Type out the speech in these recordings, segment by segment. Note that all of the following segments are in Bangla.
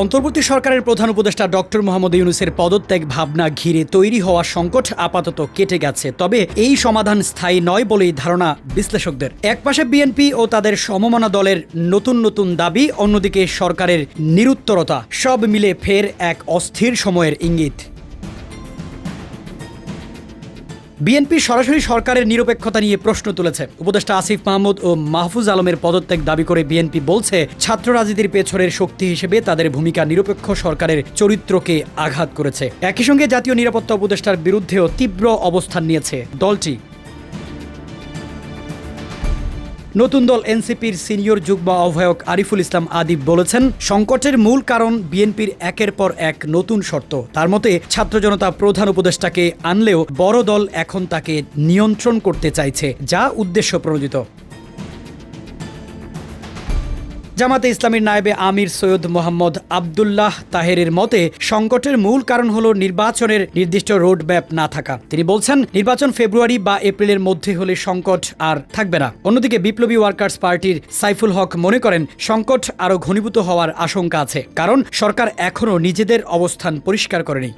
অন্তর্বর্তী সরকারের প্রধান উপদেষ্টা ডক্টর মোহাম্মদ ইউনূসের পদত্যাগ ভাবনা ঘিরে তৈরি হওয়া সংকট আপাতত কেটে গেছে, তবে এই সমাধান স্থায়ী নয় বলেই ধারণা বিশ্লেষকদের। একপাশে বিএনপি ও তাদের সমমনা দলের নতুন নতুন দাবি, অন্যদিকে সরকারের নিরুত্তরতা, সব মিলে ফের এক অস্থির সময়ের ইঙ্গিত। বিএনপি সরাসরি সরকারের নিরপেক্ষতা নিয়ে প্রশ্ন তুলেছে। উপদেষ্টা আসিফ মাহমুদ ও মাহফুজ আলমের পদত্যাগ দাবি করে বিএনপি বলছে, ছাত্র রাজনীতির পেছনের শক্তি হিসেবে তাদের ভূমিকা নিরপেক্ষ সরকারের চরিত্রকে আঘাত করেছে। একই সঙ্গে জাতীয় নিরাপত্তা উপদেষ্টার বিরুদ্ধেও তীব্র অবস্থান নিয়েছে দলটি। নতুন দল এনসিপির সিনিয়র যুগ্ম আহ্বায়ক আরিফুল ইসলাম আদিব বলেছেন, সংকটের মূল কারণ বিএনপির একের পর এক নতুন শর্ত। তার মতে, ছাত্র জনতা প্রধান উপদেষ্টাকে আনলেও বড় দল এখন তাকে নিয়ন্ত্রণ করতে চাইছে, যা উদ্দেশ্য প্রণোদিত। জামাতে ইসলামীর নায়েবে আমির সৈয়দ মোহাম্মদ আবদুল্লাহ তাহেরের মতে, সংকটের মূল কারণ হল নির্বাচনের নির্দিষ্ট রোডম্যাপ না থাকা। তিনি বলছেন, নির্বাচন ফেব্রুয়ারি বা এপ্রিলের মধ্যে হলে সংকট আর থাকবে না। অন্যদিকে বিপ্লবী ওয়ার্কার্স পার্টির সাইফুল হক মনে করেন, সংকট আরও ঘনীভূত হওয়ার আশঙ্কা আছে, কারণ সরকার এখনও নিজেদের অবস্থান পরিষ্কার করেনি।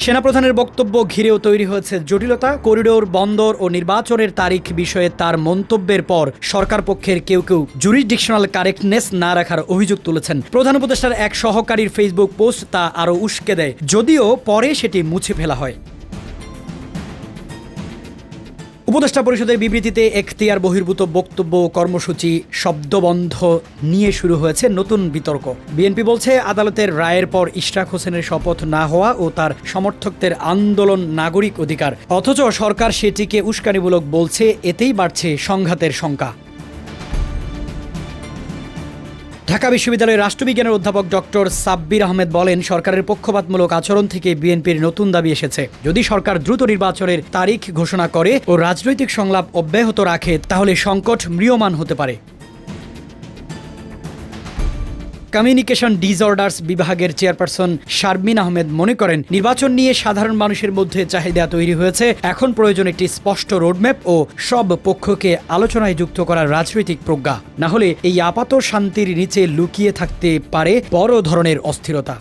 সেনাপ্রধানের বক্তব্য ঘিরেও তৈরি হয়েছে জটিলতা। করিডোর, বন্দর ও নির্বাচনের তারিখ বিষয়ে তার মন্তব্যের পর সরকার পক্ষের কেউ কেউ জুরিসডিকশনাল কারেক্টনেস না রাখার অভিযোগ তুলেছেন। প্রধান উপদেষ্টার এক সহকারীর ফেসবুক পোস্ট তা আরও উস্কে দেয়, যদিও পরে সেটি মুছে ফেলা হয়। উপদেষ্টা পরিষদের বিবৃতিতে এখতিয়ার বহির্ভূত বক্তব্য ও কর্মসূচি শব্দবন্ধ নিয়ে শুরু হয়েছে নতুন বিতর্ক। বিএনপি বলছে, আদালতের রায়ের পর ইশরাক হোসেনের শপথ না হওয়া ও তার সমর্থকদের আন্দোলন নাগরিক অধিকার, অথচ সরকার সেটিকে উস্কানিমূলক বলছে। এতেই বাড়ছে সংঘাতের শঙ্কা। ঢাকা বিশ্ববিদ্যালয়ের রাষ্ট্রবিজ্ঞানের অধ্যাপক ডক্টর সাব্বির আহমেদ বলেন, সরকারের পক্ষপাতমূলক আচরণ থেকে বিএনপির নতুন দাবি এসেছে। যদি সরকার দ্রুত নির্বাচনের তারিখ ঘোষণা করে ও রাজনৈতিক সংলাপ অব্যাহত রাখে, তাহলে সংকট ম্রিয়মাণ হতে পারে। কমিউনিকেশন ডিসঅর্ডার্স বিভাগের চেয়ারপারসন শারমিন আহমেদ মনে করেন, নির্বাচন নিয়ে সাধারণ মানুষের মধ্যে চাহিদা তৈরি হয়েছে। এখন প্রয়োজন একটি স্পষ্ট রোডম্যাপ ও সব পক্ষকে আলোচনায় যুক্ত করার রাজনৈতিক প্রজ্ঞা। না হলে এই আপাত শান্তির নিচে লুকিয়ে থাকতে পারে বড় ধরনের অস্থিরতা।